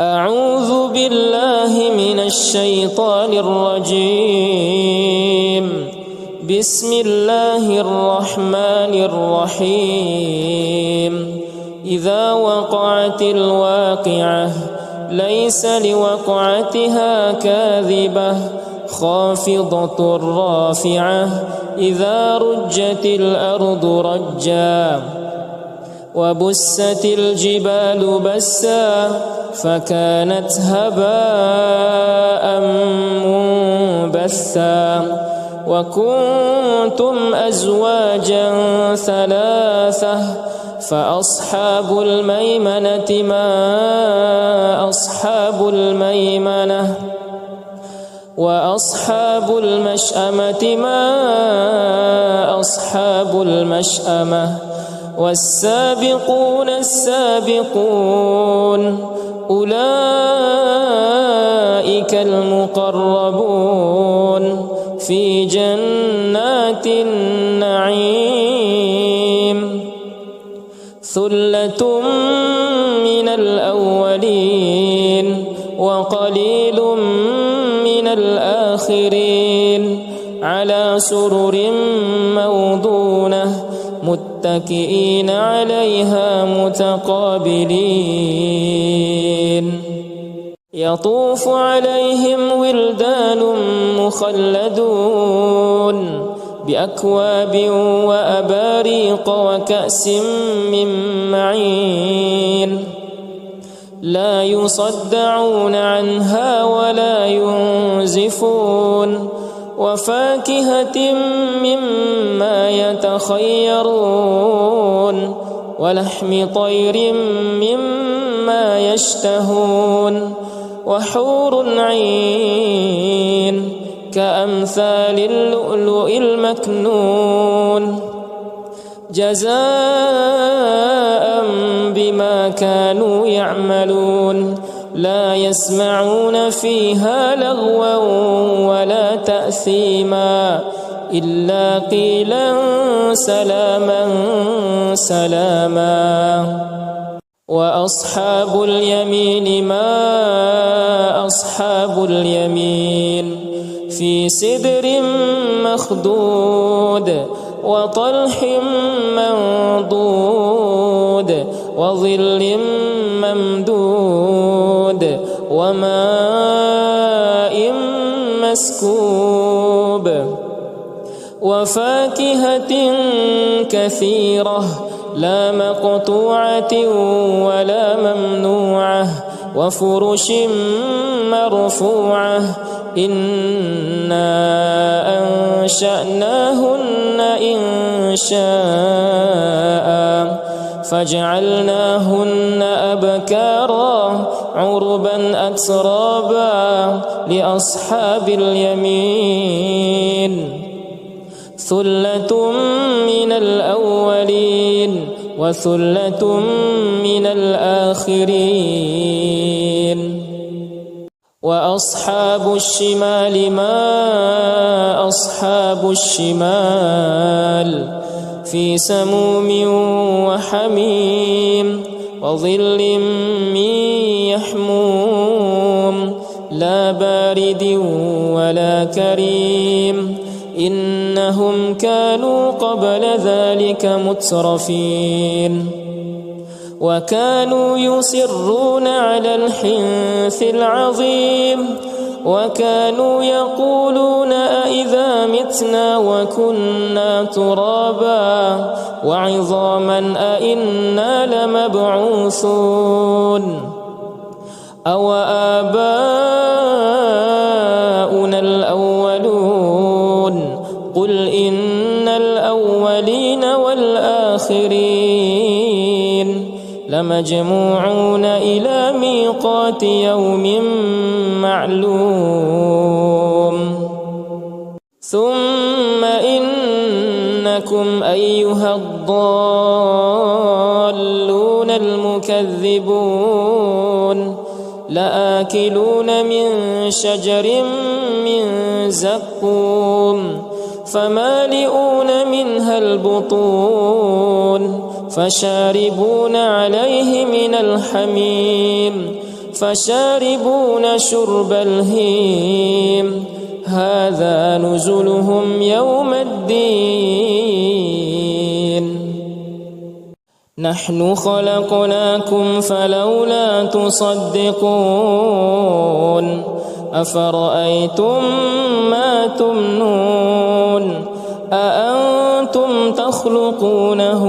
أعوذ بالله من الشيطان الرجيم. بسم الله الرحمن الرحيم. إذا وقعت الواقعة ليس لوقعتها كاذبة خافضة رافعة إذا رجت الأرض رجا وبست الجبال بسا فكانت هباء منبثا وكنتم أزواجا ثلاثة فأصحاب الميمنة ما أصحاب الميمنة وأصحاب المشأمة ما أصحاب المشأمة والسابقون السابقون أولئك المقربون في جنات النعيم. ثلة من الأولين وقليل من الآخرين على سرر موضونة متكئين عليها متقابلين يطوف عليهم ولدان مخلدون بأكواب وأباريق وكأس من معين لا يصدعون عنها ولا ينزفون وفاكهة مما يتخيرون ولحم طير مما يشتهون وحور عين كأمثال اللؤلؤ المكنون جزاء بما كانوا يعملون لا يسمعون فيها لغوا ولا تأثيما إلا قيلا سلاما سلاما. وأصحاب اليمين ما أصحاب اليمين في سدر مخضود وطلح منضود وظل ممدود وماء مسكوب وفاكهة كثيرة لا مقطوعة ولا ممنوعة وفرش مرفوعة إنا أنشأناهن إنشاء فجعلناهن أبكارا عربا أترابا لأصحاب اليمين ثلة من الأولين وثلة من الآخرين. وأصحاب الشمال ما أصحاب الشمال في سموم وحميم وظل من يحموم لا بارد ولا كريم إنهم كانوا قبل ذلك مترفين وكانوا يصرون على الحنث العظيم وكانوا يقولون أئذا متنا وكنا ترابا وعظاما أئنا لمبعوثون أو آباؤنا الأولون قل إن الأولين والآخرين لمجموعون إلى ميقات يوم معلوم ثم إنكم أيها الضالون المكذبون لآكلون من شجر من زقوم فمالئون منها البطون فشاربون عليه من الحميم فشاربون شرب الهيم هذا نزلهم يوم الدين نحن خلقناكم فلولا تصدقون أفرأيتم ما تمنون أأنتم تخلقونه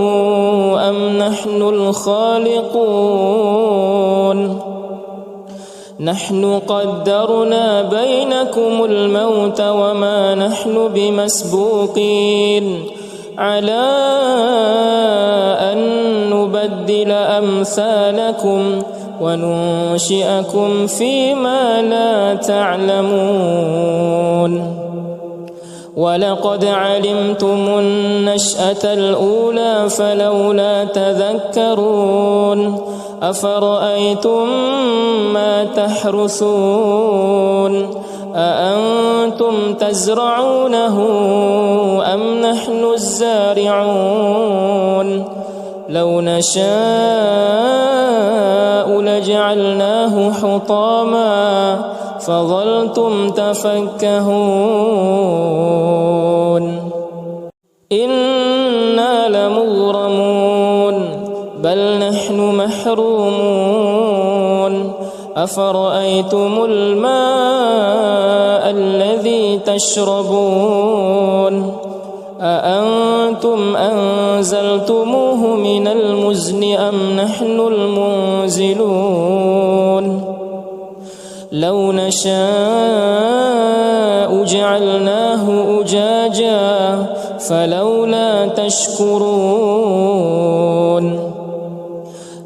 أم نحن الخالقون نحن قدرنا بينكم الموت وما نحن بمسبوقين على أن نبدل أمثالكم وننشئكم فيما لا تعلمون ولقد علمتم النشأة الأولى فلولا تذكرون أفرأيتم ما تحرثون أأنتم تزرعونه أم نحن الزارعون لو نشاء لجعلناه حطاما فظلتم تفكهون إنا لمغرمون بل نحن محرومون أفرأيتم الماء الذي تشربون أأنتم أنزلتموه من المزن أم نحن المنزلون لو نشاء جعلناه أجاجا فلولا تشكرون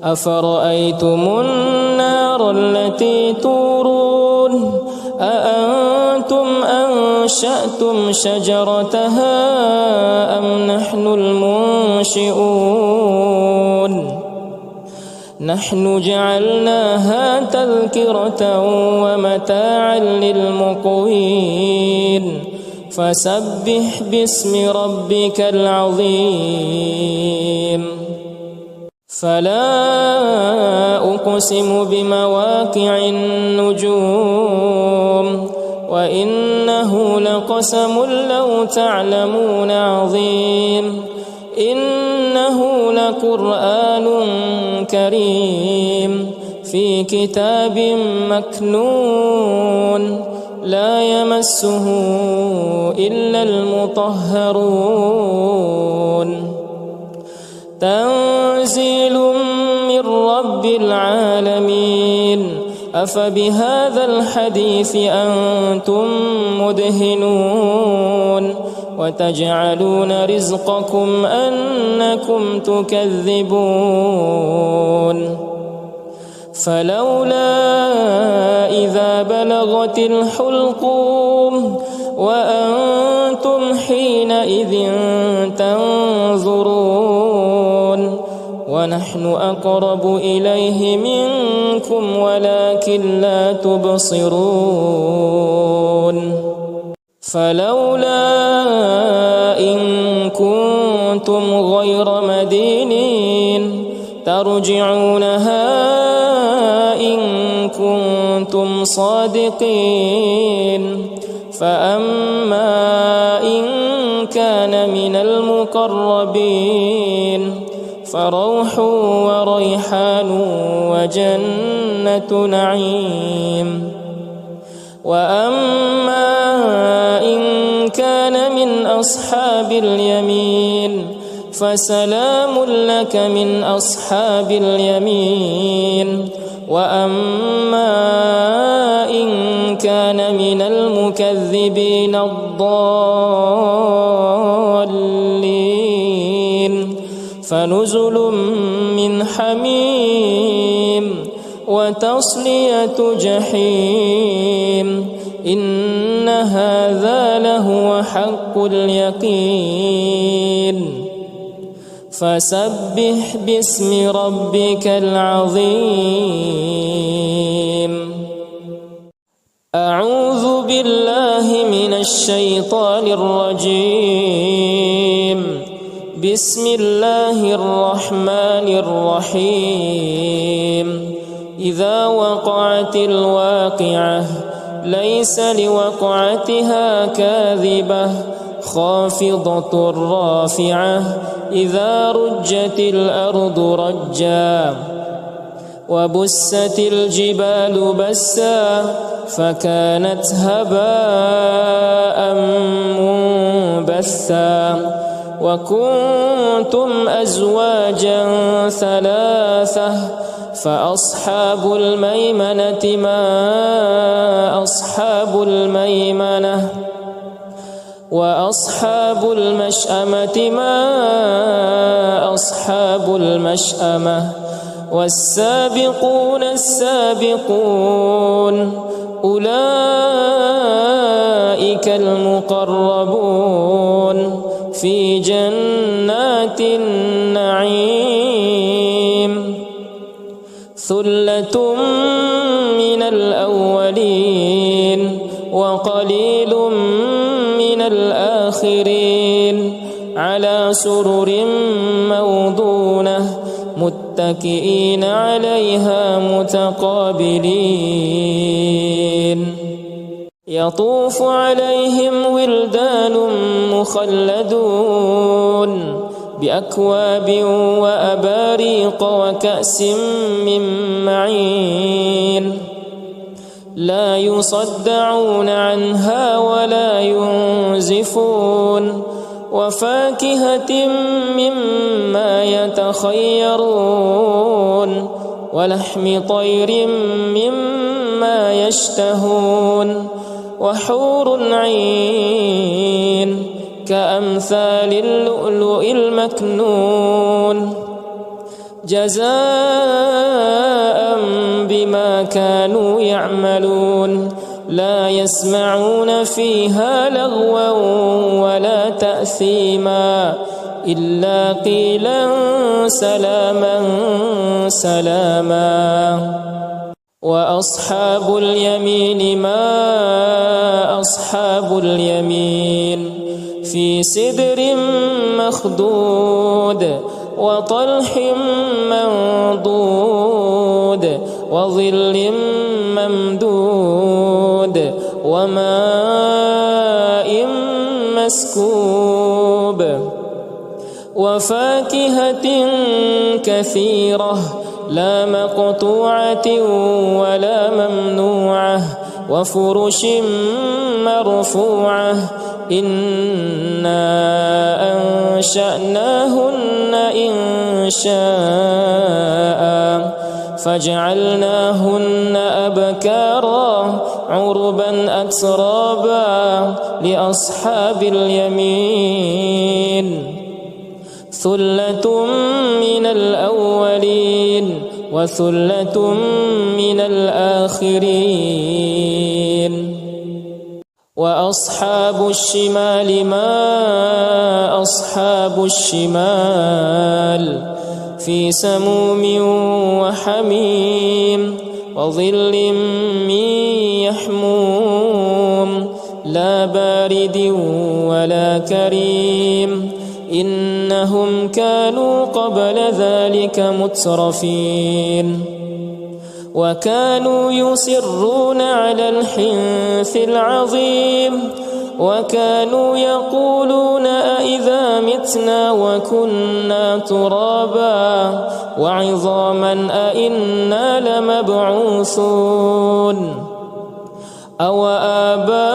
أفرأيتم النار التي تورون أأنتم أنشأتم شجرتها أم نحن المنشئون نحن جعلناها تذكرة ومتاعا للمقوين فسبح باسم ربك العظيم فلا أقسم بمواقع النجوم وإنه لقسم لو تعلمون عظيم إنه لقرآن كريم في كتاب مكنون لا يمسه إلا المطهرون تنزيل من رب العالمين أفبهذا الحديث أنتم مدهنون وتجعلون رزقكم أنكم تكذبون فلولا إذا بلغت الحلقوم وأنتم حينئذ تنظرون ونحن أقرب إليه منكم ولكن لا تبصرون فلولا إن كنتم غير مدينين ترجعونها إن كنتم صادقين فأما إن كان من المقربين فروح وريحان وجنة نعيم وأما إن كان من أصحاب اليمين فسلام لك من أصحاب اليمين وأما إن كان من المكذبين الضالين فنزل من حميم وتصلية جحيم إن هذا لهو حق اليقين فسبح باسم ربك العظيم أعوذ بالله من الشيطان الرجيم بسم الله الرحمن الرحيم إذا وقعت الواقعة ليس لوقعتها كاذبة خافضة رافعة إذا رجت الأرض رجا وبست الجبال بسا فكانت هباء منبثا وكنتم أزواجا ثلاثة فأصحاب الميمنة ما أصحاب الميمنة وأصحاب المشأمة ما أصحاب المشأمة والسابقون السابقون أولئك المقربون في جنات النعيم ثلة من الأولين وقليل من الآخرين على سرر موضونة متكئين عليها متقابلين يطوف عليهم ولدان مخلدون بأكواب وأباريق وكأس من معين لا يصدعون عنها ولا ينزفون وفاكهة مما يتخيرون ولحم طير مما يشتهون وحور عين كأمثال اللؤلؤ المكنون جزاء بما كانوا يعملون لا يسمعون فيها لغوا ولا تأثيما إلا قيلا سلاما سلاما وأصحاب اليمين ما أصحاب اليمين في سدر مخضود وطلح منضود وظل ممدود وماء مسكوب وفاكهة كثيرة لا مقطوعة ولا ممنوعة وفرش مرفوعة إنا أنشأناهن إنشاء فجعلناهن أبكارا عربا أترابا لأصحاب اليمين ثلة من الأولين وثلة من الآخرين وأصحاب الشمال ما أصحاب الشمال في سموم وحميم وظل من يحموم لا بارد ولا كريم إنهم كانوا قبل ذلك مترفين وكانوا يصرون على الحنث العظيم وكانوا يقولون أئذا متنا وكنا ترابا وعظاما أئنا لمبعوثون أو آباؤنا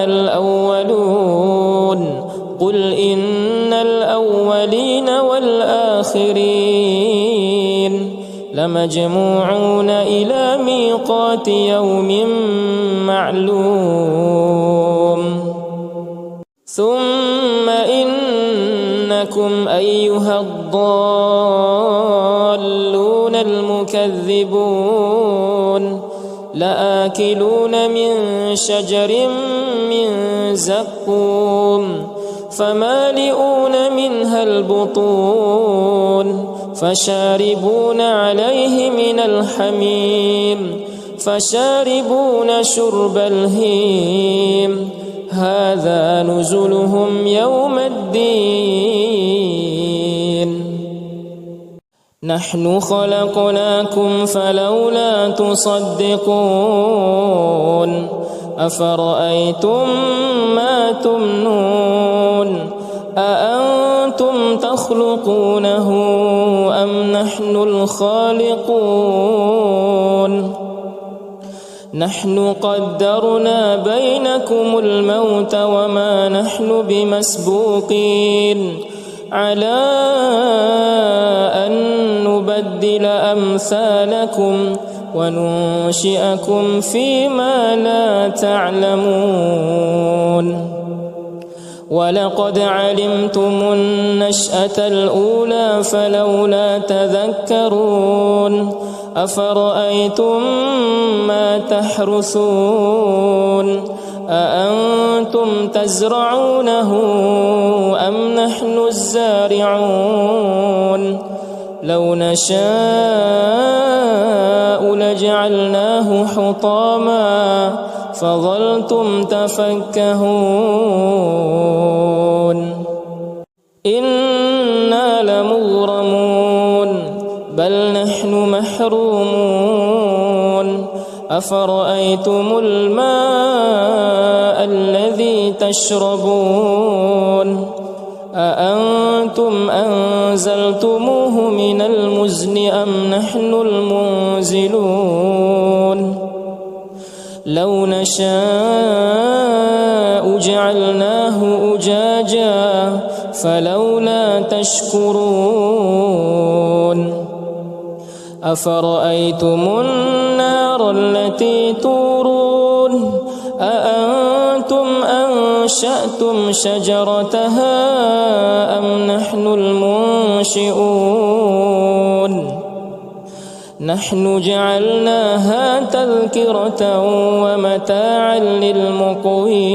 الأولون قل إن الأولين والآخرين لمجموعون إلى ميقات يوم معلوم ثم إنكم أيها الضالون المكذبون لآكلون من شجر من زقوم فمالئون منها البطون فشاربون عليه من الحميم فشاربون شرب الهيم هذا نزلهم يوم الدين نحن خلقناكم فلولا تصدقون أفرأيتم ما تمنون أأنتم تخلقونه أم نحن الخالقون نحن قدرنا بينكم الموت وما نحن بمسبوقين على أن نبدل أمثالكم وننشئكم فيما لا تعلمون ولقد علمتم النشأة الأولى فلولا تذكرون أفرأيتم ما تحرثون أأنتم تزرعونه أم نحن الزارعون لو نشاء لجعلناه حطاما فظلتم تفكهون إنا لمغرمون بل نحن محرومون أفرأيتم الماء الذي تشربون أأنتم أنزلتموه من المزن أم نحن المنزلون لو نشاء جعلناه أجاجا فلولا تشكرون أفرأيتم النار التي تورون أأنتم أنشأتم شجرتها أم نحن المنشئون نحن جعلناها تذكرة ومتاعا للمقوين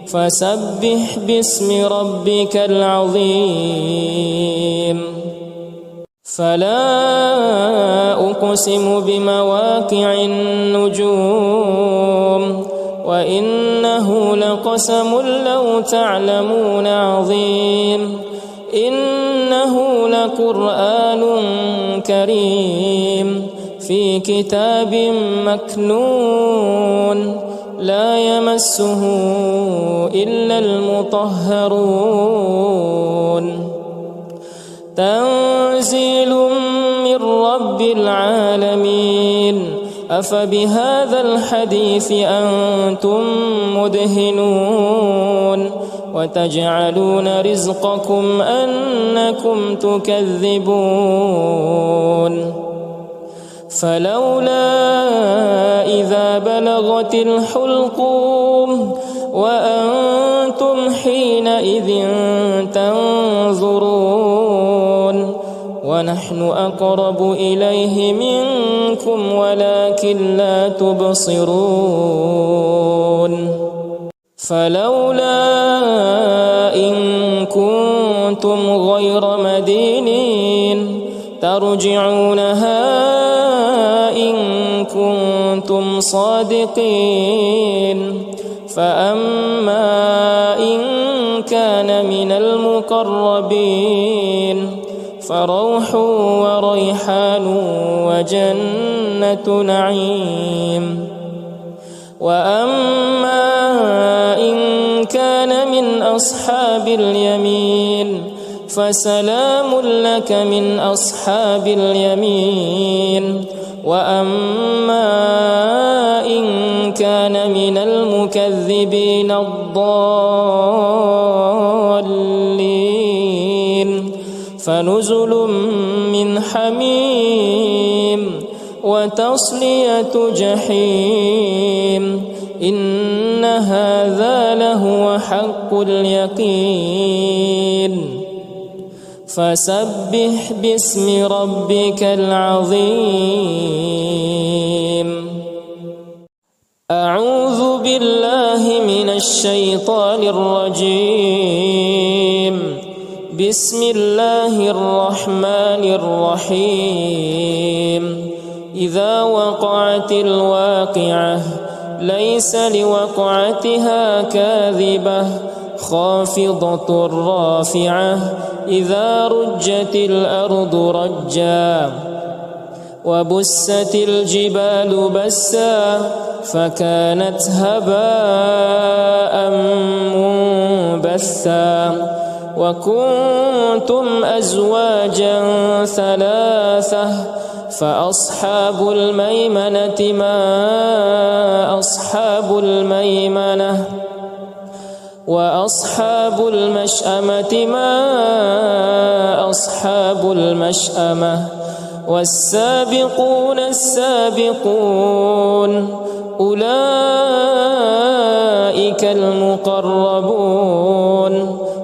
فسبح باسم ربك العظيم فلا أقسم بمواقع النجوم وإنه لقسم لو تعلمون عظيم إنه لقرآن كريم في كتاب مكنون لا يمسه إلا المطهرون تنزيل من رب العالمين أفبهذا الحديث أنتم مدهنون وتجعلون رزقكم أنكم تكذبون فلولا إذا بلغت الحلقوم وأنتم حينئذ تنظرون ونحن أقرب إليه منكم ولكن لا تبصرون فلولا إن كنتم غير مدينين ترجعونها إن كنتم صادقين فأما إن كان من المقربين فروح وريحان وجنة نعيم وأما إن كان من أصحاب اليمين فسلام لك من أصحاب اليمين وأما إن كان من المكذبين الضالين فنزل من حميم وتصلية جحيم إن هذا لهو حق اليقين فسبح باسم ربك العظيم أعوذ بالله من الشيطان الرجيم بسم الله الرحمن الرحيم إذا وقعت الواقعة ليس لوقعتها كاذبة خافضة رافعة إذا رجت الأرض رجا وبست الجبال بسا فكانت هباء منبثا وكنتم أزواجا ثلاثة فأصحاب الميمنة ما أصحاب الميمنة وأصحاب المشأمة ما أصحاب المشأمة والسابقون السابقون أولئك المقربون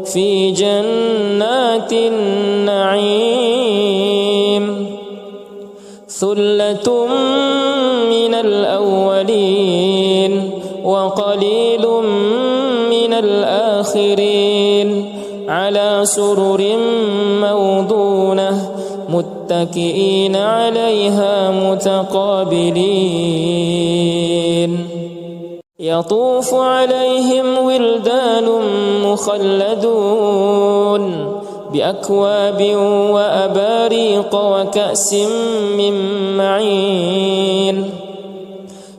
في جنات النعيم ثلة من الأولين وقليل من الآخرين على سرر موضونة متكئين عليها متقابلين يطوف عليهم ولدان مخلدون بأكواب وأباريق وكأس من معين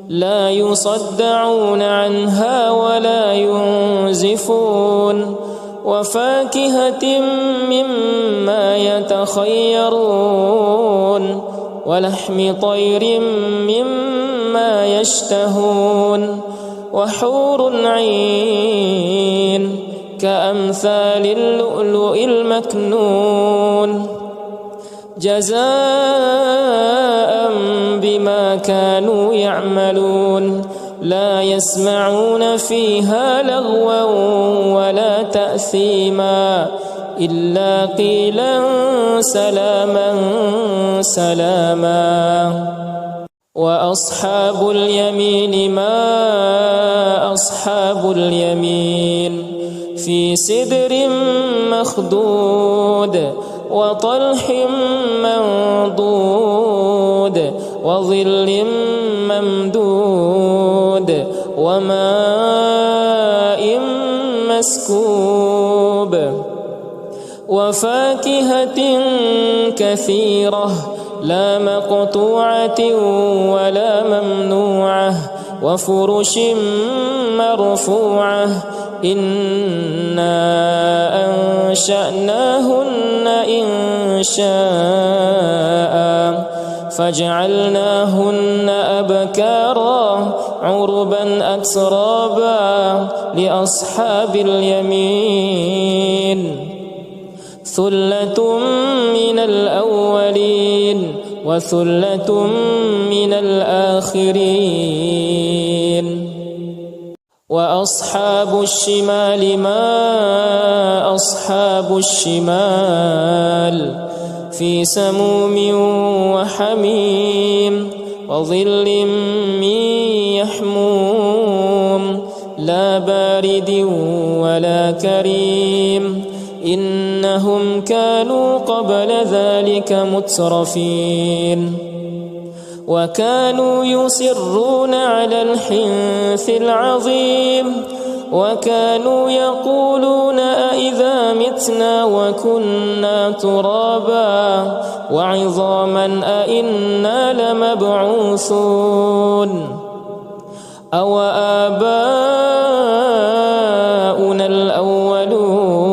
لا يصدعون عنها ولا ينزفون وفاكهة مما يتخيرون ولحم طير مما يشتهون وحور عين كأمثال اللؤلؤ المكنون جزاء بما كانوا يعملون لا يسمعون فيها لغوا ولا تأثيما إلا قيلا سلاما سلاما وأصحاب اليمين ما أصحاب اليمين في سدر مخضود وطلح منضود وظل ممدود وماء مسكوب وفاكهة كثيرة لا مقطوعة ولا ممنوعة وفرش مرفوعة إنا أنشأناهن إنشاء فجعلناهن أبكارا عربا أترابا لأصحاب اليمين ثلة من الأولين وثلة من الآخرين وأصحاب الشمال ما أصحاب الشمال في سموم وحميم وظل من يحموم لا بارد ولا كريم إنهم كانوا قبل ذلك مترفين وكانوا يصرون على الحنث العظيم وكانوا يقولون أئذا متنا وكنا ترابا وعظاما أئنا لمبعوثون أو آباؤنا الأولون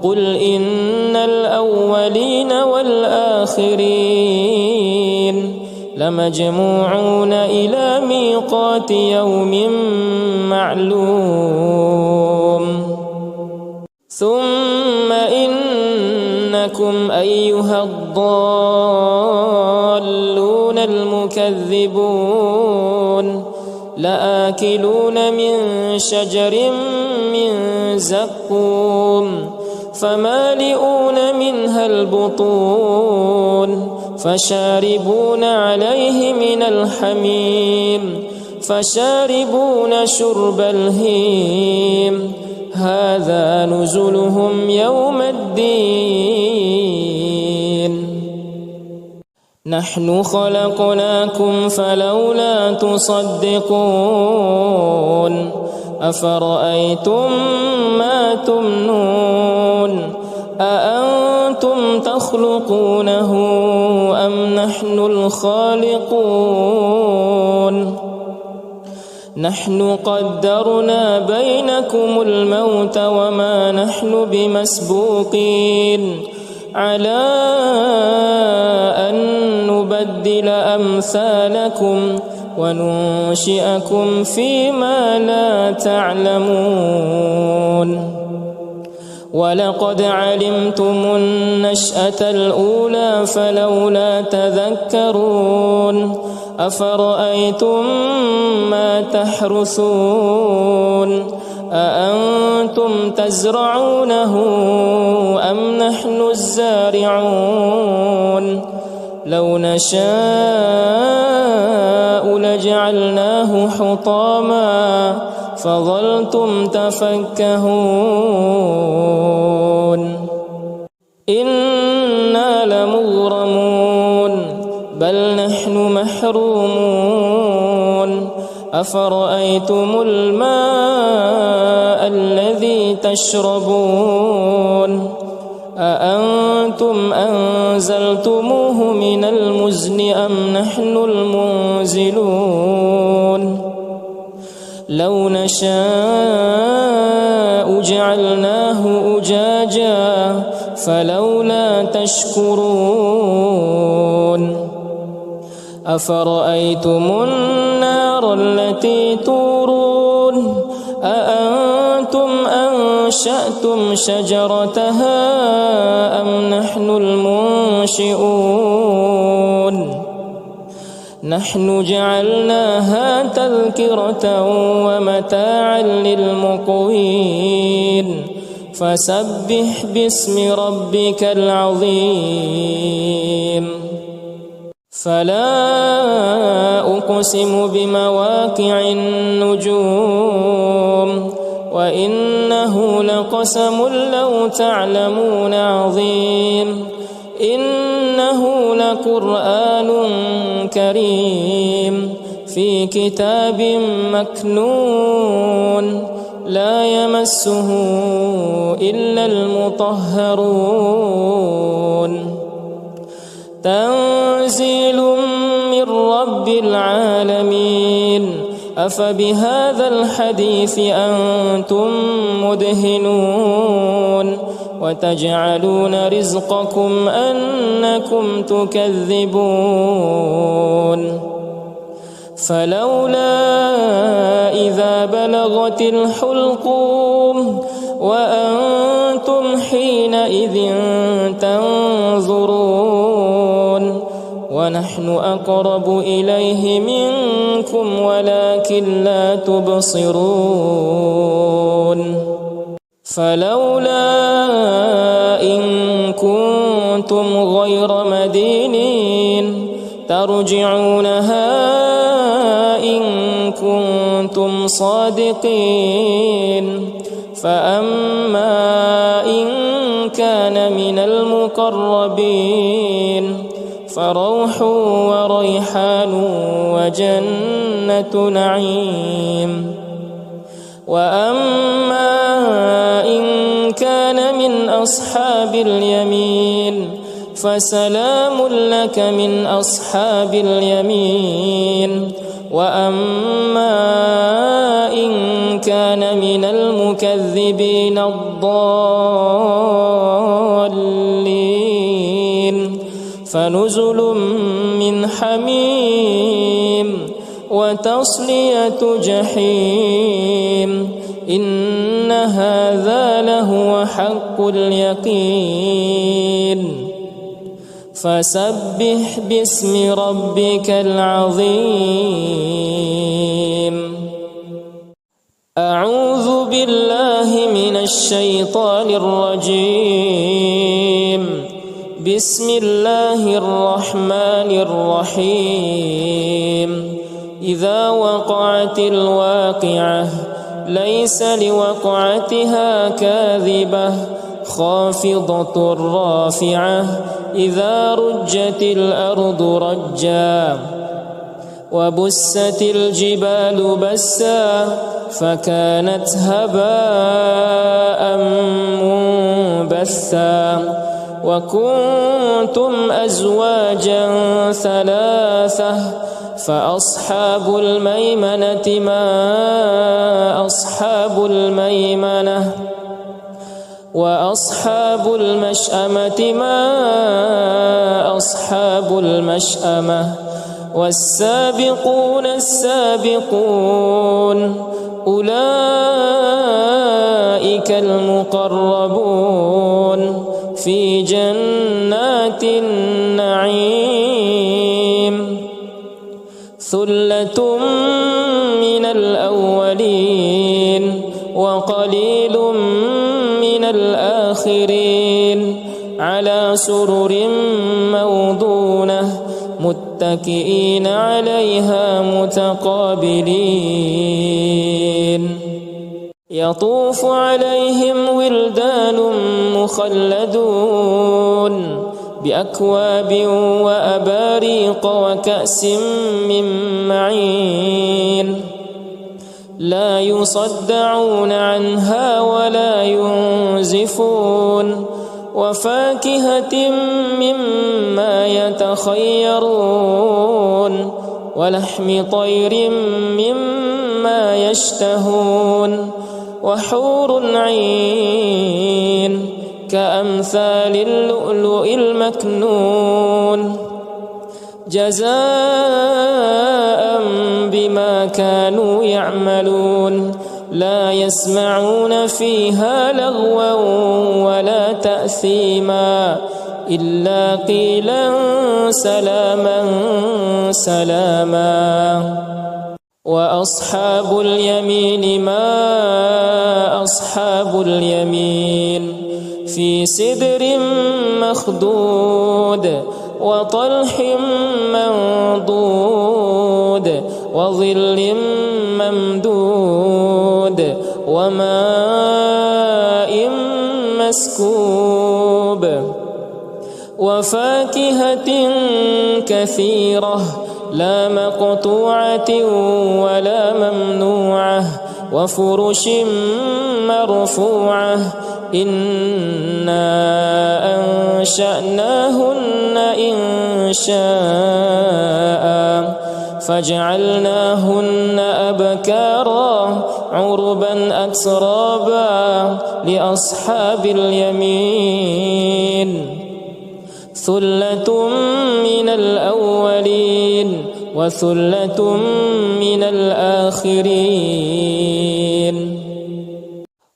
قل إن الأولين والآخرين لمجموعون إلى ميقات يوم معلوم ثم إنكم أيها الضالون المكذبون لآكلون من شجر من زقوم فمالئون منها البطون فشاربون عليه من الحميم فشاربون شرب الهيم هذا نزلهم يوم الدين نحن خلقناكم فلولا تصدقون أفرأيتم ما تمنون أأنتم تخلقونه أم نحن الخالقون نحن قدرنا بينكم الموت وما نحن بمسبوقين على أن نبدل أمثالكم وننشئكم فيما لا تعلمون ولقد علمتم النشأة الأولى فلولا تذكرون أفرأيتم ما تحرثون أأنتم تزرعونه أم نحن الزارعون لو نشاء لجعلناه حطاما فظلتم تفكهون إنا لمغرمون بل نحن محرومون أفرأيتم الماء الذي تشربون أأنتم أنزلتموه من المزن أم نحن المنزلون لو نشاء جعلناه أجاجا فلولا تشكرون أفرأيتم النار التي تورون أأنتم أنشأتم شجرتها أم نحن المنشئون نحن جعلناها تذكرة ومتاعا للمقوين فسبح باسم ربك العظيم فلا أقسم بمواقع النجوم وإنه لقسم لو تعلمون عظيم إنه لقرآن كريم في كتاب مكنون لا يمسه إلا المطهرون تنزيل من رب العالمين أفبهذا الحديث أنتم مدهنون وتجعلون رزقكم أنكم تكذبون فلولا إذا بلغت الحلقوم وأنتم حينئذ تنظرون ونحن أقرب إليه منكم ولكن لا تبصرون فلولا إن كنتم غير مدينين ترجعونها إن كنتم صادقين فأما إن كان من المقربين فروح وريحان وجنة نعيم وأما إن كان من أصحاب اليمين فسلام لك من أصحاب اليمين وأما إن كان من المكذبين الضالين فنزل من حميم وتصلية جحيم إن هذا لهو حق اليقين فسبح باسم ربك العظيم أعوذ بالله من الشيطان الرجيم بسم الله الرحمن الرحيم إذا وقعت الواقعة ليس لوقعتها كاذبة خافضة رافعة إذا رجت الأرض رجا وبست الجبال بسا فكانت هباء بثا وكنتم أزواجا ثلاثة فأصحاب الميمنة ما أصحاب الميمنة وأصحاب المشأمة ما أصحاب المشأمة والسابقون السابقون أولئك المقربون في جنات النعيم ثلة من الأولين وقليل من الآخرين على سرر موضونة متكئين عليها متقابلين يطوف عليهم ولدان مخلدون بأكواب وأباريق وكأس من معين لا يصدعون عنها ولا ينزفون وفاكهة مما يتخيرون ولحم طير مما يشتهون وحور عين كأمثال اللؤلؤ المكنون جزاء بما كانوا يعملون لا يسمعون فيها لغوا ولا تأثيما إلا قيلا سلاما سلاما وأصحاب اليمين ما أصحاب اليمين في سدر مخضود وطلح منضود وظل ممدود وماء مسكوب وفاكهة كثيرة لا مقطوعة ولا ممنوعة وفرش مرفوعة إنا أنشأناهن إنشاء فجعلناهن أبكارا عربا أترابا لأصحاب اليمين ثلة من الأولين وثلة من الآخرين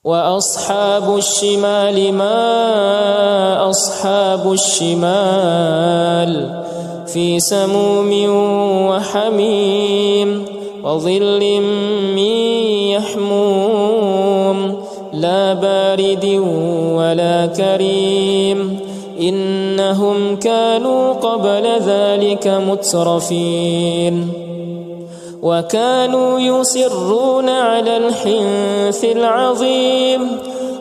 وأصحاب الشمال ما أصحاب الشمال في سموم وحميم وظل من يحموم لا بارد ولا كريم إنهم كانوا قبل ذلك مترفين وكانوا يصرون على الحنث العظيم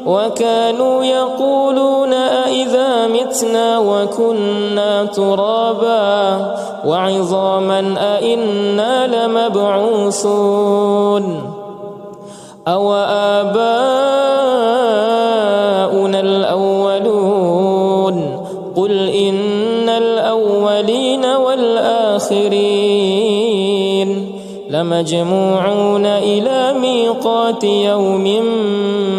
وكانوا يقولون أئذا متنا وكنا ترابا وعظاما أئنا لمبعوثون أو آباؤنا الأولون قل إن الأولين والآخرين لمجموعون إلى ميقات يوم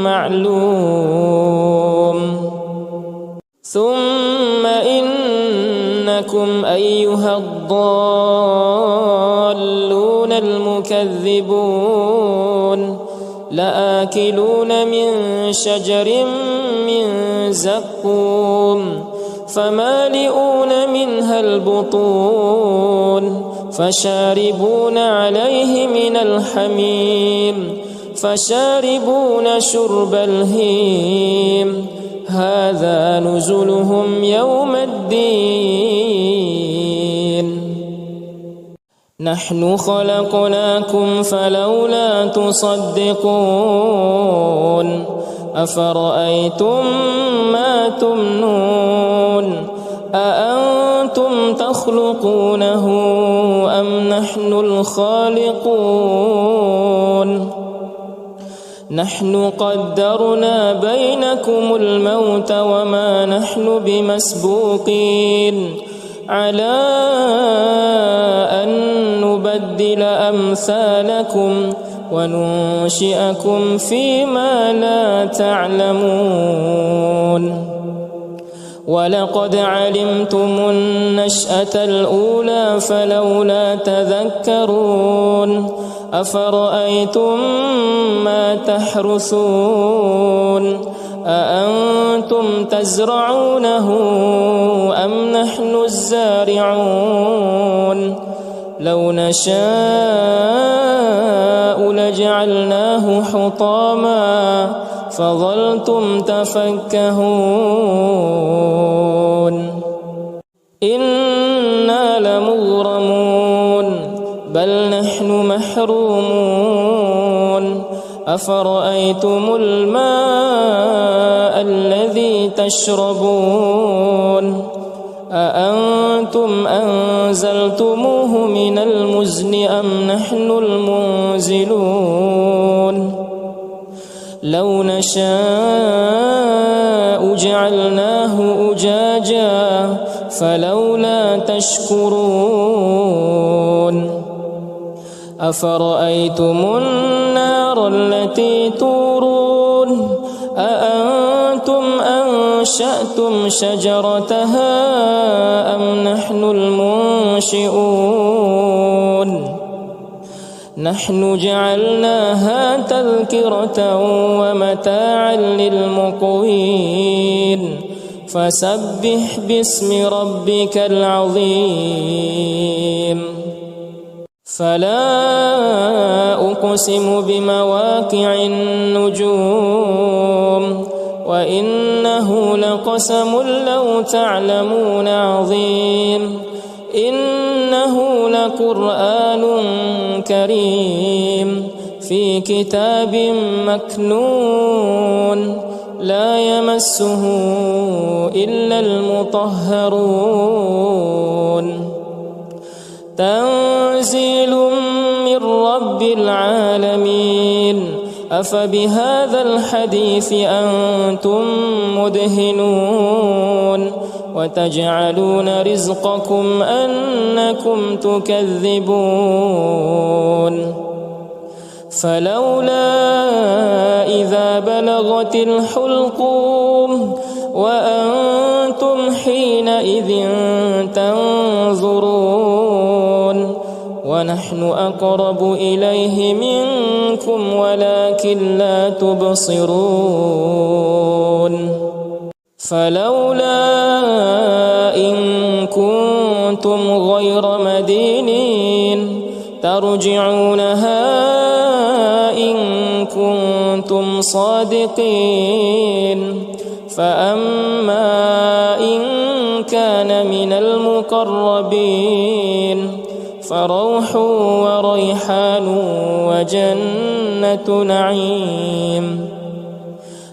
معلوم ثم إنكم أيها الضالون المكذبون لآكلون من شجر من زقوم فمالئون منها البطون فشاربون عليه من الحميم فشاربون شرب الهيم هذا نزلهم يوم الدين نحن خلقناكم فلولا تصدقون أفرأيتم ما تمنون أأنتم تخلقونه أم نحن الخالقون نحن قدرنا بينكم الموت وما نحن بمسبوقين على أن نبدل أمثالكم وننشئكم فيما لا تعلمون ولقد علمتم النشأة الأولى فلولا تذكرون أفرأيتم ما تحرثون أأنتم تزرعونه أم نحن الزارعون لو نشاء لجعلناه حطاما فظلتم تفكهون إنا لمغرمون بل نحن محرومون أفرأيتم الماء الذي تشربون أأنتم أنزلتموه من المزن أم نحن المنزلون لو نشاء جعلناه أجاجا فلولا تشكرون أفرأيتم النار التي تورون أأنتم أنشأتم شجرتها أم نحن المنشئون نحن جعلناها تذكرة ومتاعا للمقوين فسبح باسم ربك العظيم فلا أقسم بمواقع النجوم وإنه لقسم لو تعلمون عظيم إنه لقرآن كريم في كتاب مكنون لا يمسه إلا المطهرون تنزيل من رب العالمين أفبهذا الحديث أنتم مدهنون وتجعلون رزقكم أنكم تكذبون فلولا إذا بلغت الحلقوم وأنتم حينئذ تنظرون ونحن أقرب إليه منكم ولكن لا تبصرون فلولا إن كنتم غير مدينين ترجعونها إن كنتم صادقين فأما إن كان من المقربين فروح وريحان وجنة نعيم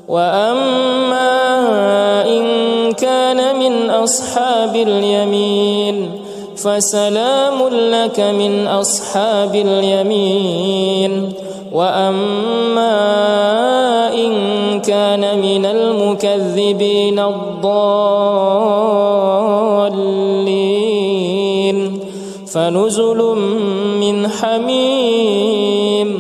وأما إن كان من أصحاب اليمين فسلام لك من أصحاب اليمين وأما إن كان من المكذبين الضالين فنزل من حميم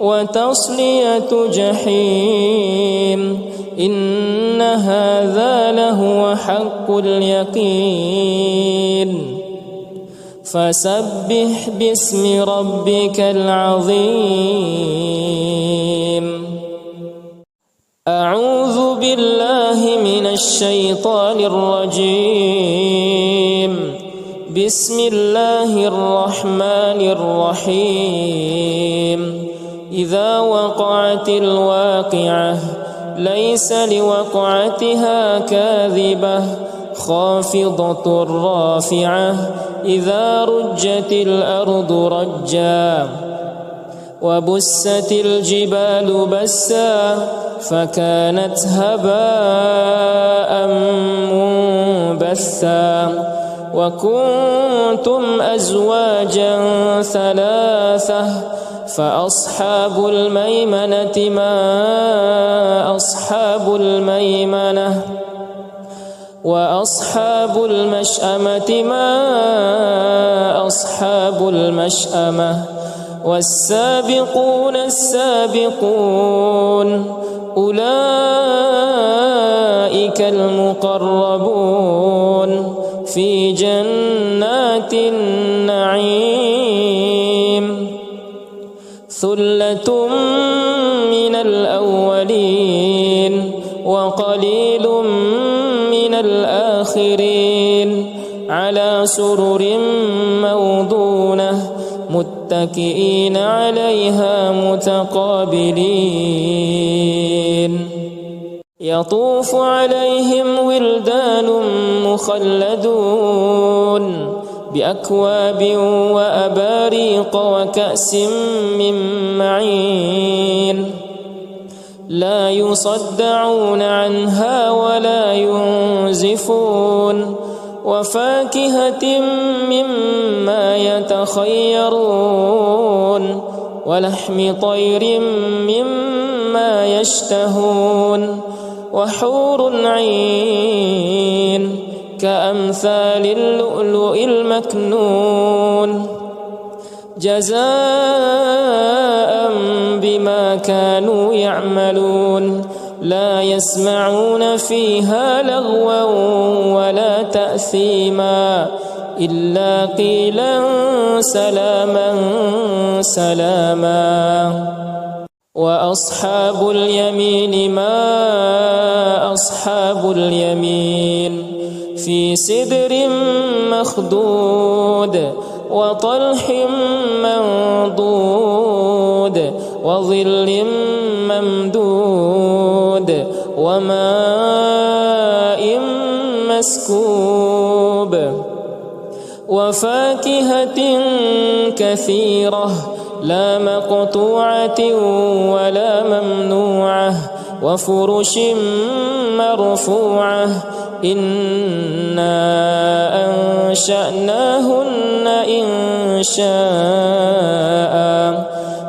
وتصلية جحيم إن هذا لهو حق اليقين فسبح باسم ربك العظيم أعوذ بالله من الشيطان الرجيم بسم الله الرحمن الرحيم إذا وقعت الواقعة ليس لوقعتها كاذبة خافضة رافعة إذا رجت الأرض رجا وبست الجبال بسا فكانت هباء منبثا وكنتم أزواجا ثلاثة فأصحاب الميمنة ما أصحاب الميمنة وأصحاب المشأمة ما أصحاب المشأمة والسابقون السابقون أولئك المقربون في جنات النعيم ثلة من الأولين وقليل من الآخرين على سرر موضونة متكئين عليها متقابلين يطوف عليهم ولدان مخلدون بأكواب وأباريق وكأس من معين لا يصدعون عنها ولا ينزفون وفاكهة مما يتخيرون ولحم طير مما يشتهون وحور عين كأمثال اللؤلؤ المكنون جزاء بما كانوا يعملون لا يسمعون فيها لغوا ولا تأثيما إلا قيلا سلاما سلاما وأصحاب اليمين ما أصحاب اليمين في سدر مخضود وطلح منضود وظل ممدود وماء مسكوب وفاكهة كثيرة لا مقطوعة ولا ممنوعة وفرش مرفوعة إنا أنشأناهن إنشاء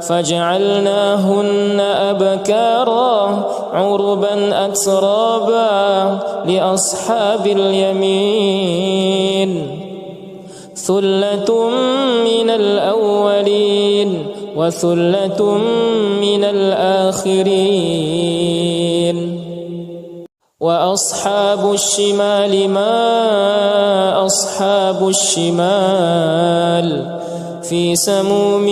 فجعلناهن أبكارا عربا أترابا لأصحاب اليمين ثلة من الأولين وثلة من الآخرين وأصحاب الشمال ما أصحاب الشمال في سموم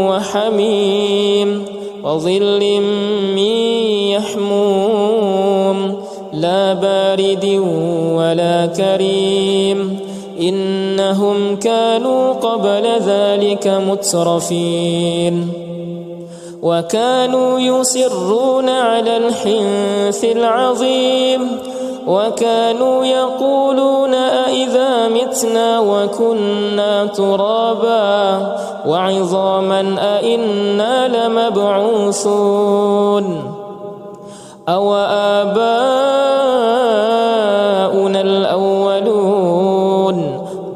وحميم وظل من يحموم لا بارد ولا كريم إنهم كانوا قبل ذلك مترفين وكانوا يصرون على الحنث العظيم وكانوا يقولون أئذا متنا وكنا ترابا وعظاما أئنا لمبعوثون أو آباؤنا الأولون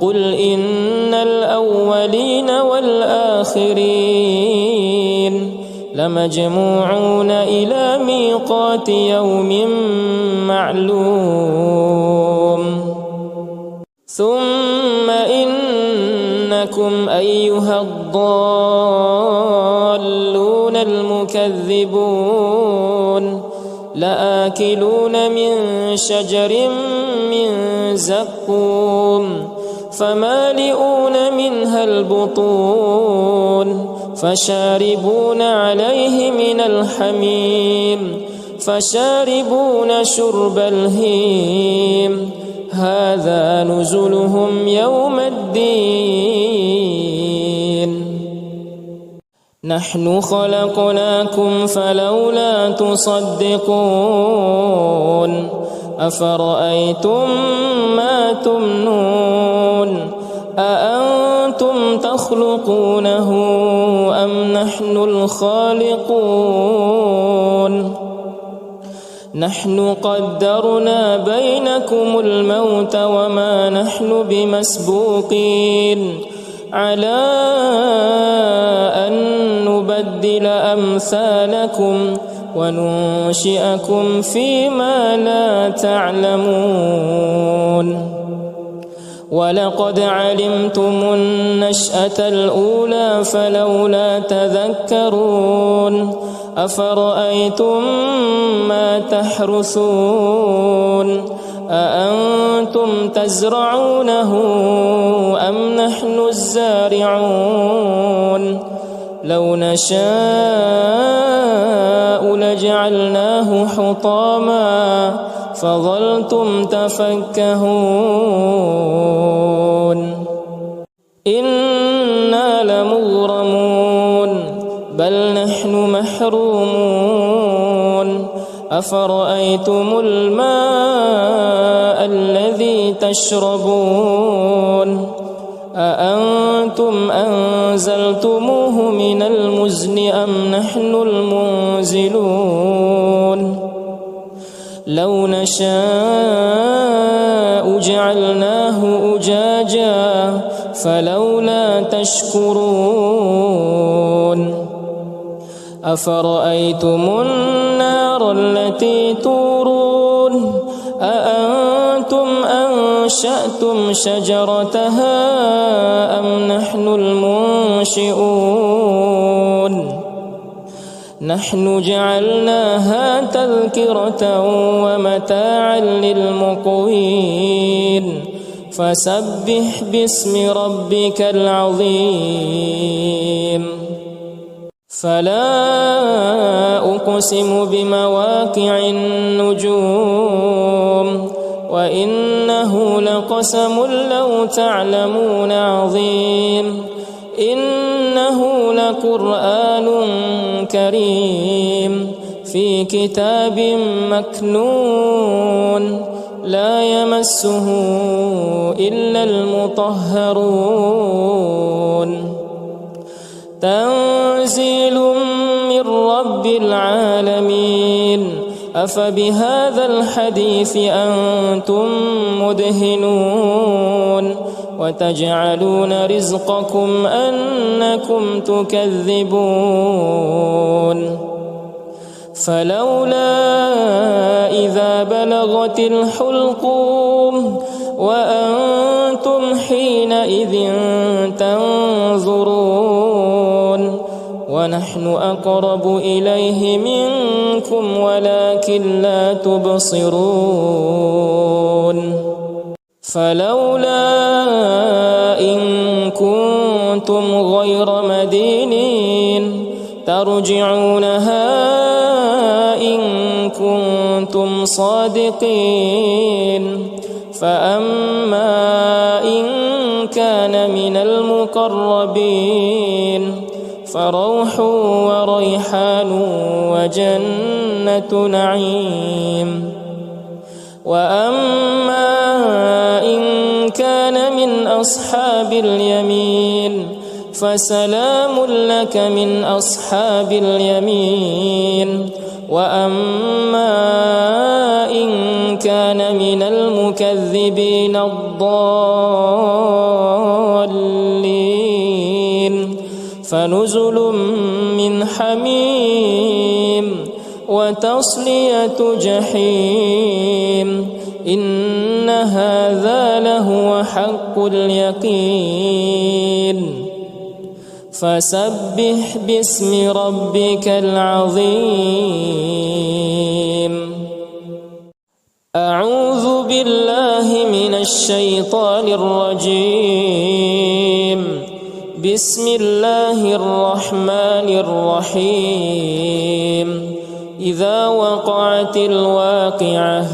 قل إن الأولين والآخرين لمجموعون إلى ميقات يوم معلوم ثم إنكم أيها الضالون المكذبون لآكلون من شجر من زقوم فمالئون منها البطون فشاربون عليه من الحميم فشاربون شرب الهيم هذا نزلهم يوم الدين نحن خلقناكم فلولا تصدقون أفرأيتم ما تمنون أأنتم تخلقونه أم نحن الخالقون نحن قدرنا بينكم الموت وما نحن بمسبوقين على أن نبدل نستبدل أمثالكم وننشئكم فيما لا تعلمون ولقد علمتم النشأة الأولى فلولا تذكرون أفرأيتم ما تحرثون أأنتم تزرعونه أم نحن الزارعون لو نشاء لجعلناه حطاما فظلتم تفكهون إنا لمغرمون بل نحن محرومون أفرأيتم الماء الذي تشربون أأنتم أنزلتموه من المزن أم نحن المنزلون لو نشاء جعلناه أجاجا فلولا تشكرون أفرأيتم النار التي تورون أأنتم أنشأتم شجرتها أم نحن المنشئون نحن جعلناها تذكرة ومتاعا للمقوين فسبح باسم ربك العظيم فلا أقسم بمواقع النجوم وإنه لقسم لو تعلمون عظيم إنه لقرآن كريم في كتاب مكنون لا يمسه إلا المطهرون تنزيل من رب العالمين أفبهذا الحديث أنتم مدهنون وتجعلون رزقكم أنكم تكذبون فلولا إذا بلغت الحلقوم وأنتم حينئذ تنظرون ونحن أقرب إليه منكم ولكن لا تبصرون فلولا إن كنتم غير مدينين ترجعونها إن كنتم صادقين فأما إن كان من المقربين فروح وريحان وجنة نعيم وأما إن كان من أصحاب اليمين فسلام لك من أصحاب اليمين وأما إن كان من المكذبين الضالين فنزل من حميم وتصلية جحيم إن هذا لهو حق اليقين فسبح باسم ربك العظيم أعوذ بالله من الشيطان الرجيم بسم الله الرحمن الرحيم إذا وقعت الواقعة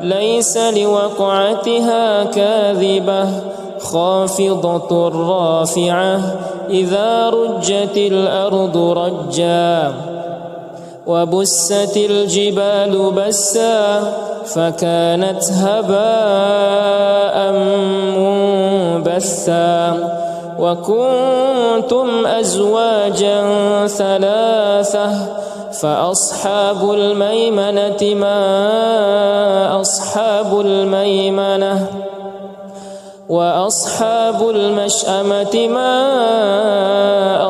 ليس لوقعتها كاذبة خافضة رافعة إذا رجت الأرض رجا وبست الجبال بسا فكانت هباء منبثا وكنتم أزواجا ثلاثة فأصحاب الميمنة ما أصحاب الميمنة وأصحاب المشأمة ما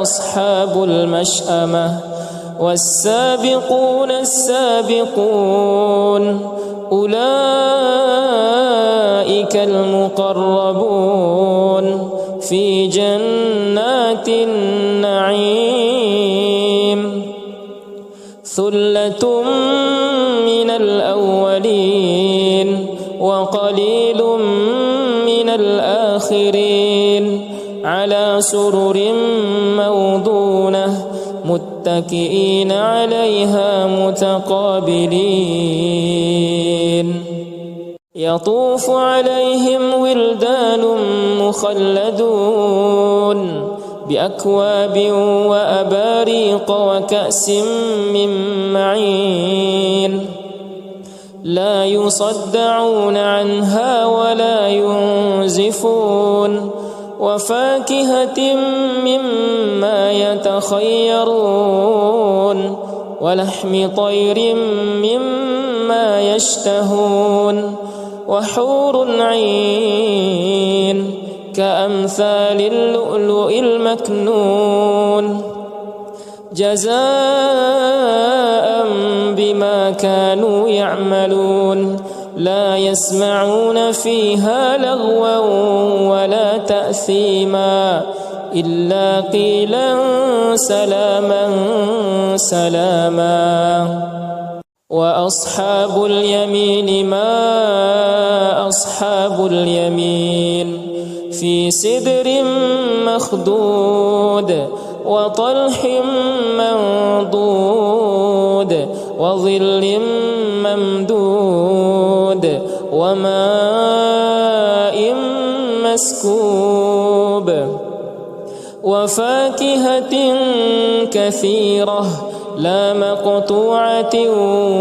أصحاب المشأمة والسابقون السابقون أولئك المقربون في جنات النعيم ثلة من الأولين وقليل من الآخرين على سرر موضونة متكئين عليها متقابلين يطوف عليهم ولدان مخلدون بأكواب وأباريق وكأس من معين لا يصدعون عنها ولا ينزفون وفاكهة مما يتخيرون ولحم طير مما يشتهون وحور عين كأمثال اللؤلؤ المكنون جزاء بما كانوا يعملون لا يسمعون فيها لغوا ولا تأثيما إلا قيلا سلاما سلاما وأصحاب اليمين ما أصحاب اليمين في سدر مخضود وطلح منضود وظل ممدود وماء مسكوب وفاكهة كثيرة لا مقطوعة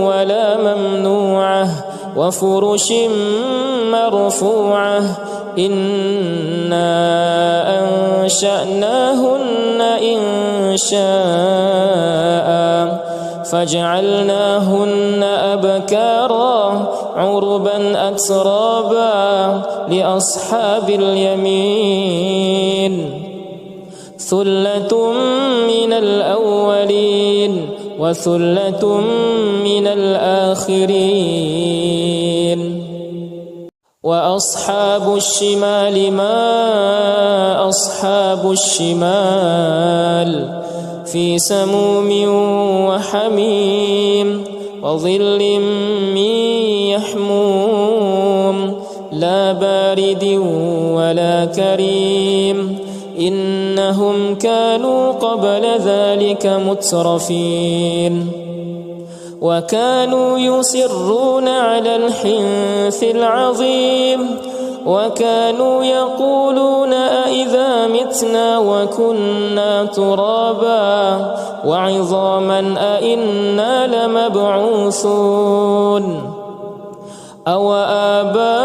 ولا ممنوعة وفرش مرفوعة إنا أنشأناهن إنشاء فجعلناهن أبكارا عربا أترابا لأصحاب اليمين ثلة من الأولين وثلة من الآخرين وأصحاب الشمال ما أصحاب الشمال في سموم وحميم وظل من يحموم لا بارد ولا كريم إنهم كانوا قبل ذلك مترفين وكانوا يصرون على الحنث العظيم وكانوا يقولون أئذا متنا وكنا ترابا وعظاما أئنا لمبعوثون أو آباؤنا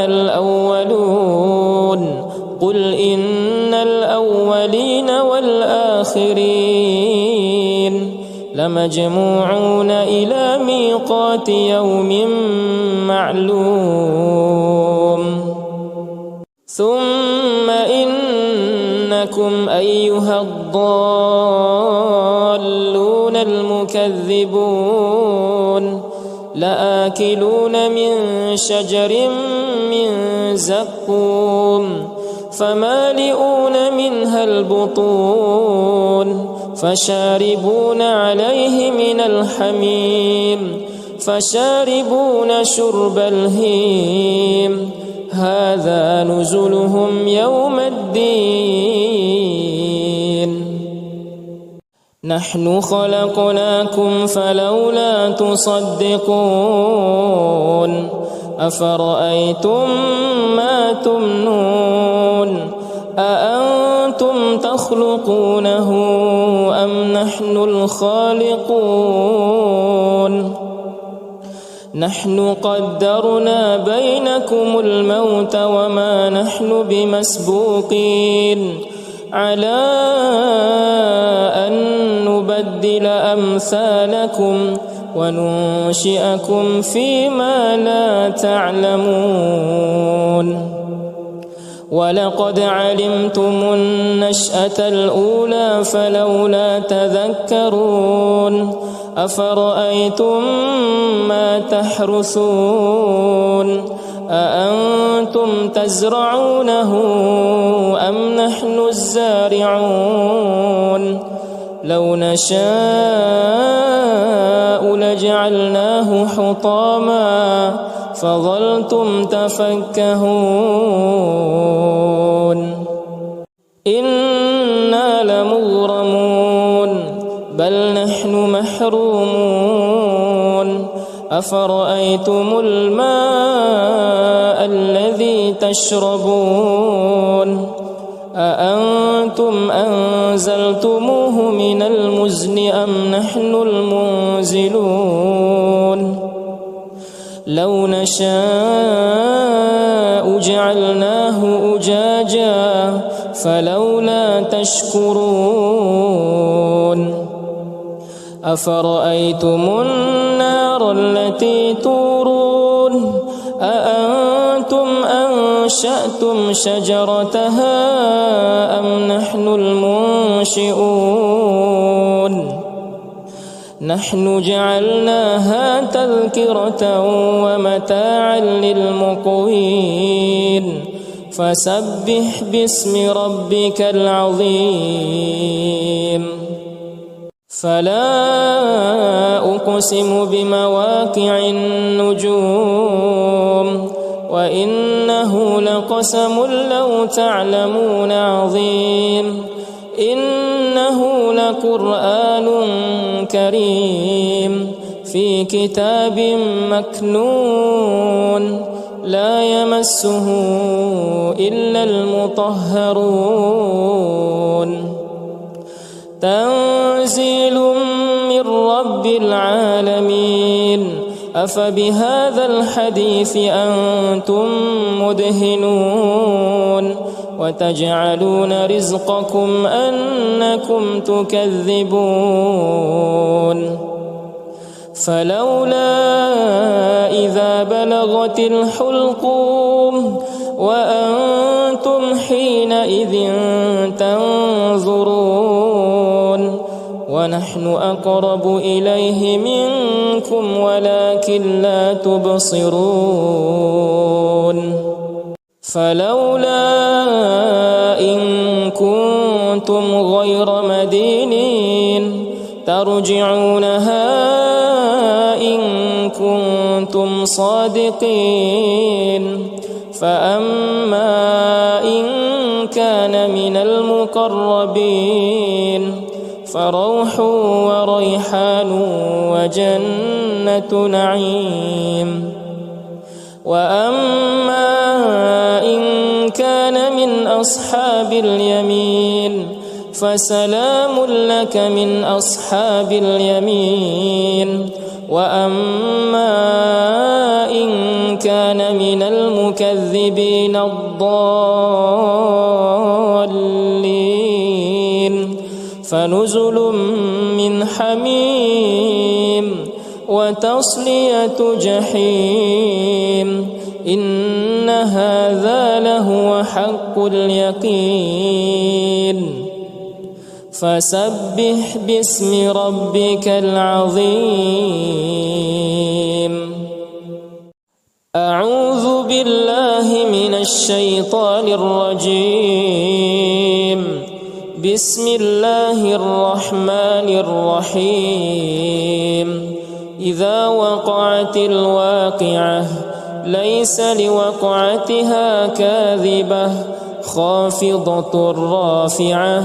الأولون قل إن الأولين والآخرين لمجموعون إلى ميقات يوم معلوم ثم إنكم أيها الضالون المكذبون لآكلون من شجر من زقوم فمالئون منها البطون فشاربون عليه من الحميم فشاربون شرب الهيم هذا نزلهم يوم الدين نحن خلقناكم فلولا تصدقون أفرأيتم ما تمنون أأنتم تخلقونه أم نحن الخالقون نحن قدرنا بينكم الموت وما نحن بمسبوقين على أن نبدل أمثالكم وننشئكم فيما لا تعلمون ولقد علمتم النشأة الأولى فلولا تذكرون أفرأيتم ما تحرثون أأنتم تزرعونه أم نحن الزارعون لو نشاء لجعلناه حطاما فظلتم تفكهون إنا لمغرمون بل نحن محرومون أفرأيتم الماء الذي تشربون أأنتم أنزلتموه من المزن أم نحن المنزلون لو نشاء جعلناه أجاجا فلولا تشكرون أفرأيتم النار التي تورون أأنتم أنشأتم شجرتها أم نحن المنشئون نحن جعلناها تذكرة ومتاعا للمقوين فسبح باسم ربك العظيم فلا أقسم بمواقع النجوم وإنه لقسم لو تعلمون عظيم إنه لقرآن كريم في كتاب مكنون لا يمسه إلا المطهرون تنزيل من رب العالمين أفبهذا الحديث أنتم مدهنون وتجعلون رزقكم أنكم تكذبون فلولا إذا بلغت الحلقوم وأنتم حينئذ تنظرون ونحن أقرب إليه منكم ولكن لا تبصرون فلولا إن كنتم غير مدينين ترجعونها إن كنتم صادقين فأما إن كان من المقربين فروح وريحان وجنة نعيم وأما إن كان من أصحاب اليمين فسلام لك من أصحاب اليمين وأما إن كان من المكذبين الضالين فنزل من حميم وتصلية جحيم إن هذا لهو حق اليقين فسبح باسم ربك العظيم أعوذ بالله من الشيطان الرجيم بسم الله الرحمن الرحيم إذا وقعت الواقعة ليس لوقعتها كاذبة خافضة رافعة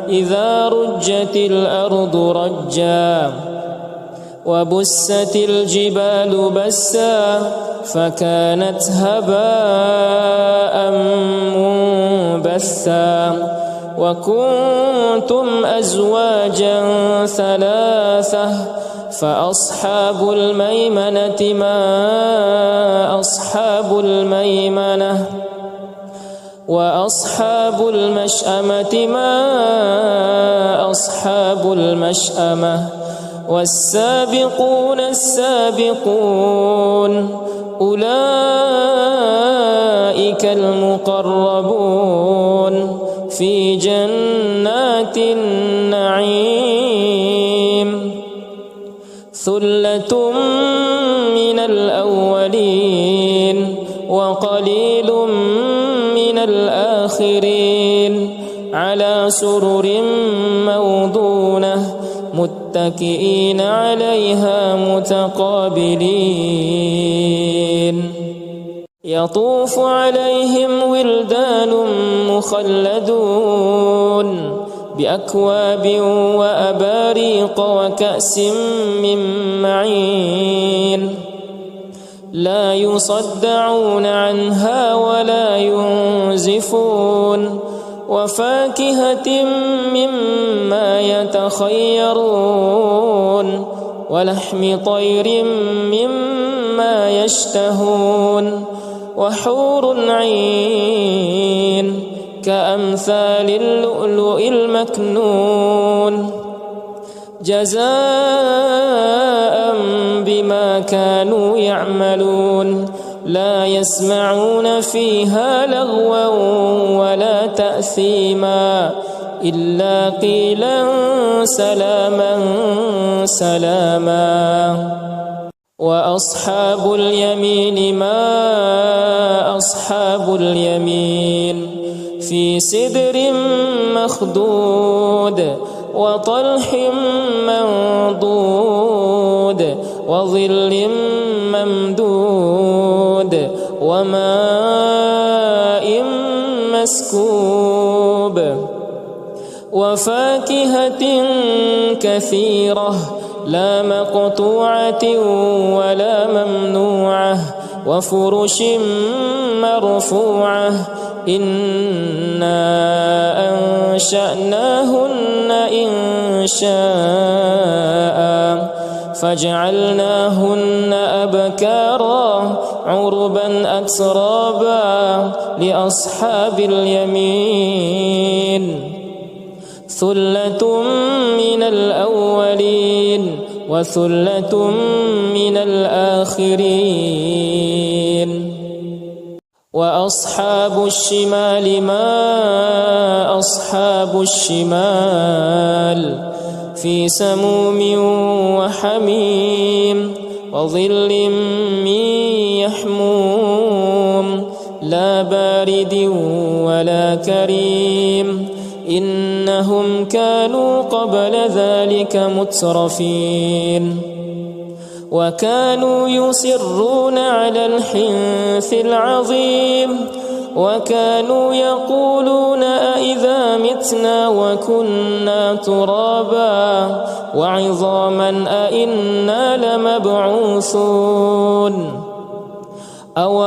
إذا رجت الأرض رجا وبست الجبال بسا فكانت هباء منبثا وكنتم أزواجا ثلاثة فأصحاب الميمنة ما أصحاب الميمنة وأصحاب المشأمة ما أصحاب المشأمة والسابقون السابقون أولئك المقربون في جنات النعيم ثلة من الأولين وقليل من الآخرين على سرر موضونة متكئين عليها متقابلين يطوف عليهم ولدان مخلدون بأكواب وأباريق وكأس من معين لا يصدعون عنها ولا ينزفون وفاكهة مما يتخيرون ولحم طير مما يشتهون وحور عين كأمثال اللؤلؤ المكنون جزاء بما كانوا يعملون لا يسمعون فيها لغوا ولا تأثيما إلا قيلا سلاما سلاما وأصحاب اليمين ما أصحاب اليمين في سدر مخضود وطلح منضود وظل ممدود وماء مسكوب وفاكهة كثيرة لا مقطوعة ولا ممنوعة وفرش مرفوعة إنا أنشأناهن إنشاء فجعلناهن أبكارا عربا أترابا لأصحاب اليمين ثلة من الأولين وثلة من الآخرين وأصحاب الشمال ما أصحاب الشمال في سموم وحميم وظل من يحموم لا بارد ولا كريم إنهم كانوا قبل ذلك مترفين وكانوا يصرون على الحنث العظيم وكانوا يقولون أإذا متنا وكنا ترابا وعظاما أإنا لمبعوثون أو